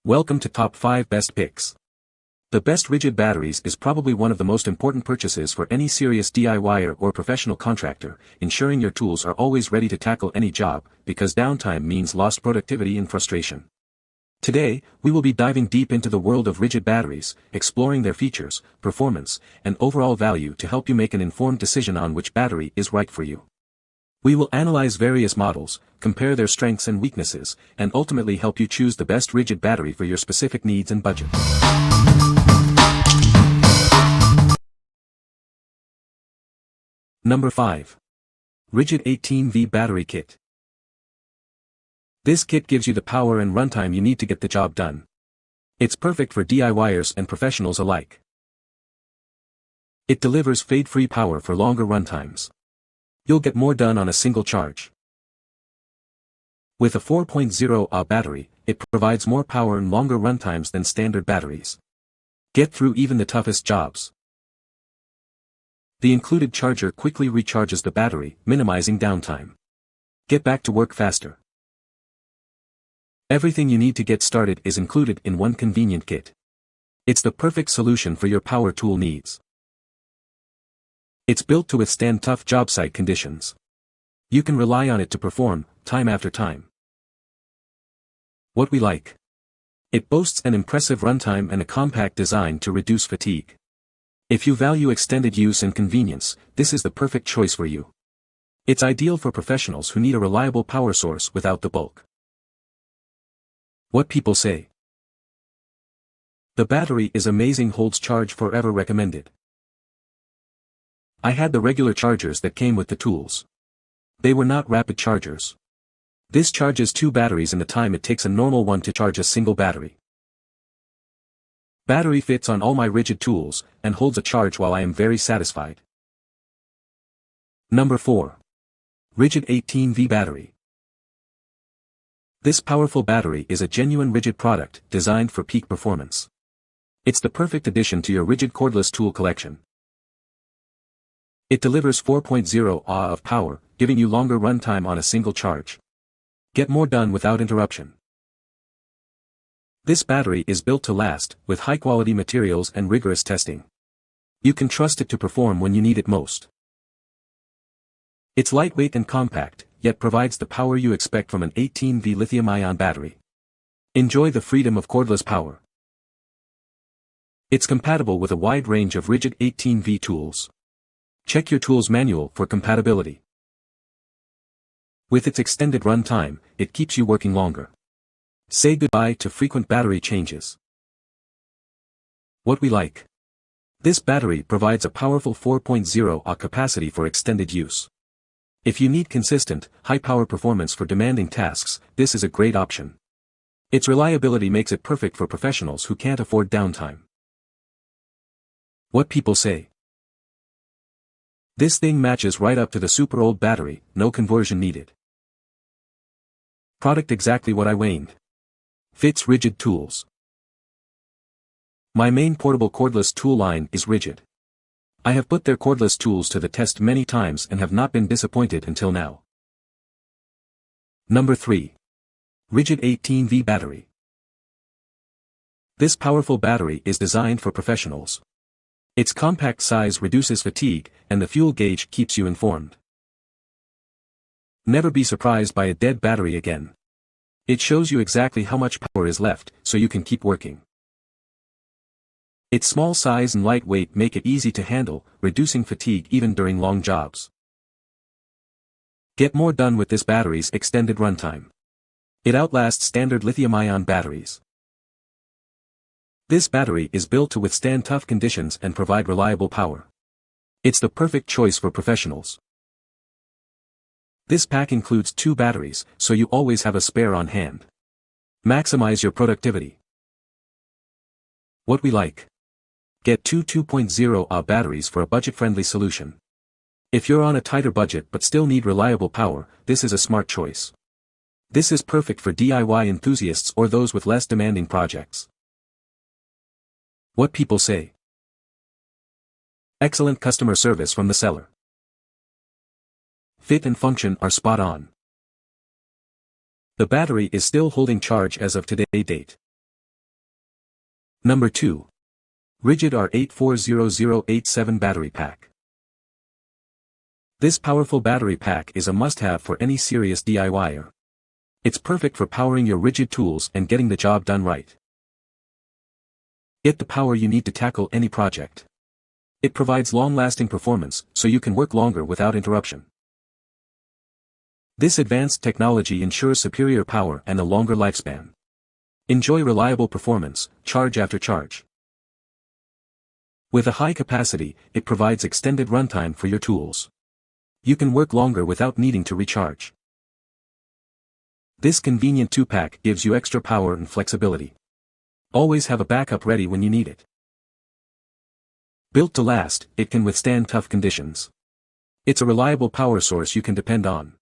Welcome to Top 5 Best Picks. The best Ridgid batteries is probably one of the most important purchases for any serious DIYer or professional contractor, ensuring your tools are always ready to tackle any job, because downtime means lost productivity and frustration. Today, we will be diving deep into the world of Ridgid batteries, exploring their features, performance, and overall value to help you make an informed decision on which battery is right for you. We will analyze various models, compare their strengths and weaknesses, and ultimately help you choose the best Ridgid battery for your specific needs and budget. Number 5. Ridgid 18V Battery Kit. This kit gives you the power and runtime you need to get the job done. It's perfect for DIYers and professionals alike. It delivers fade-free power for longer runtimes. You'll get more done on a single charge. With a 4.0 Ah battery, it provides more power and longer runtimes than standard batteries. Get through even the toughest jobs. The included charger quickly recharges the battery, minimizing downtime. Get back to work faster. Everything you need to get started is included in one convenient kit. It's the perfect solution for your power tool needs. It's built to withstand tough job site conditions. You can rely on it to perform, time after time. What we like. It boasts an impressive runtime and a compact design to reduce fatigue. If you value extended use and convenience, this is the perfect choice for you. It's ideal for professionals who need a reliable power source without the bulk. What people say. The battery is amazing, holds charge forever, recommended. I had the regular chargers that came with the tools. They were not rapid chargers. This charges 2 batteries in the time it takes a normal one to charge a single battery. Battery fits on all my Ridgid tools, and holds a charge while I am very satisfied. Number 4. Ridgid 18V Battery. This powerful battery is a genuine Ridgid product, designed for peak performance. It's the perfect addition to your Ridgid cordless tool collection. It delivers 4.0 Ah of power, giving you longer runtime on a single charge. Get more done without interruption. This battery is built to last, with high-quality materials and rigorous testing. You can trust it to perform when you need it most. It's lightweight and compact, yet provides the power you expect from an 18V lithium-ion battery. Enjoy the freedom of cordless power. It's compatible with a wide range of Ridgid 18V tools. Check your tool's manual for compatibility. With its extended runtime, it keeps you working longer. Say goodbye to frequent battery changes. What we like. This battery provides a powerful 4.0 Ah capacity for extended use. If you need consistent, high-power performance for demanding tasks, this is a great option. Its reliability makes it perfect for professionals who can't afford downtime. What people say. This thing matches right up to the super old battery, no conversion needed. Product exactly what I wanted. Fits Ridgid tools. My main portable cordless tool line is Ridgid. I have put their cordless tools to the test many times and have not been disappointed until now. Number 3. Ridgid 18V Battery. This powerful battery is designed for professionals. Its compact size reduces fatigue, and the fuel gauge keeps you informed. Never be surprised by a dead battery again. It shows you exactly how much power is left, so you can keep working. Its small size and light weight make it easy to handle, reducing fatigue even during long jobs. Get more done with this battery's extended runtime. It outlasts standard lithium-ion batteries. This battery is built to withstand tough conditions and provide reliable power. It's the perfect choice for professionals. This pack includes 2 batteries, so you always have a spare on hand. Maximize your productivity. What we like. Get 2 2.0 Ah batteries for a budget-friendly solution. If you're on a tighter budget but still need reliable power, this is a smart choice. This is perfect for DIY enthusiasts or those with less demanding projects. What people say. Excellent customer service from the seller. Fit and function are spot on. The battery is still holding charge as of today's date. Number 2. Ridgid R840087 Battery Pack. This powerful battery pack is a must-have for any serious DIYer. It's perfect for powering your Ridgid tools and getting the job done right. Get the power you need to tackle any project. It provides long-lasting performance, so you can work longer without interruption. This advanced technology ensures superior power and a longer lifespan. Enjoy reliable performance, charge after charge. With a high capacity, it provides extended runtime for your tools. You can work longer without needing to recharge. This convenient 2-pack gives you extra power and flexibility. Always have a backup ready when you need it. Built to last, it can withstand tough conditions. It's a reliable power source you can depend on.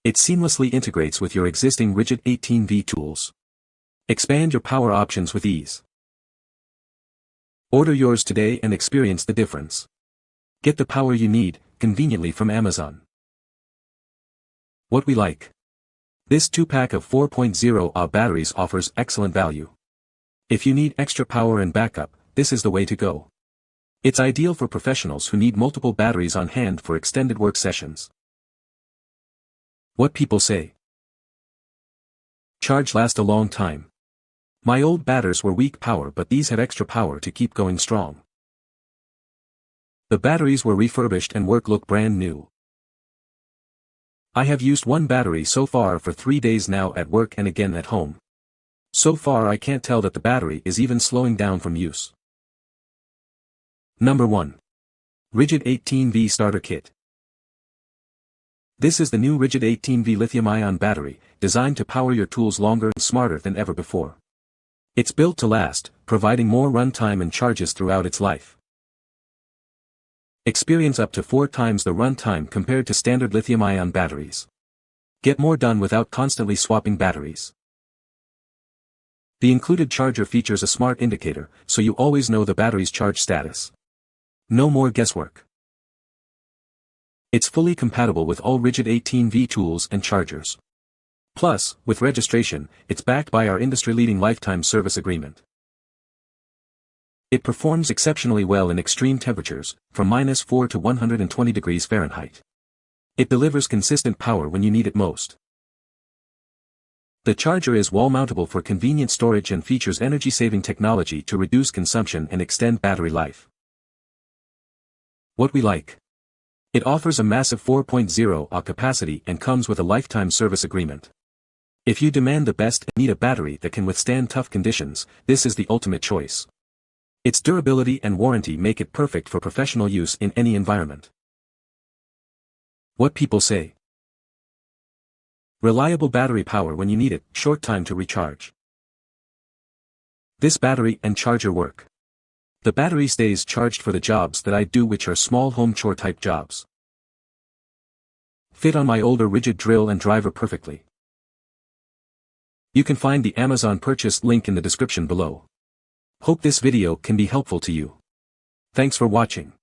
It seamlessly integrates with your existing Ridgid 18V tools. Expand your power options with ease. Order yours today and experience the difference. Get the power you need, conveniently from Amazon. What we like. This 2-pack of 4.0 Ah batteries offers excellent value. If you need extra power and backup, this is the way to go. It's ideal for professionals who need multiple batteries on hand for extended work sessions. What people say. Charge last a long time. My old batters were weak power, but these have extra power to keep going strong. The batteries were refurbished and look brand new. I have used one battery so far for 3 days now at work and again at home. So far I can't tell that the battery is even slowing down from use. Number 1. Ridgid 18V Starter Kit. This is the new Ridgid 18V lithium-ion battery, designed to power your tools longer and smarter than ever before. It's built to last, providing more runtime and charges throughout its life. Experience up to 4 times the runtime compared to standard lithium-ion batteries. Get more done without constantly swapping batteries. The included charger features a smart indicator, so you always know the battery's charge status. No more guesswork. It's fully compatible with all Ridgid 18V tools and chargers. Plus, with registration, it's backed by our industry-leading lifetime service agreement. It performs exceptionally well in extreme temperatures, from -4 to 120 degrees Fahrenheit. It delivers consistent power when you need it most. The charger is wall-mountable for convenient storage and features energy-saving technology to reduce consumption and extend battery life. What we like. It offers a massive 4.0 Ah capacity and comes with a lifetime service agreement. If you demand the best and need a battery that can withstand tough conditions, this is the ultimate choice. Its durability and warranty make it perfect for professional use in any environment. What people say. Reliable battery power when you need it, short time to recharge. This battery and charger work. The battery stays charged for the jobs that I do, which are small home chore type jobs. Fit on my older Ridgid drill and driver perfectly. You can find the Amazon purchase link in the description below. Hope this video can be helpful to you. Thanks for watching.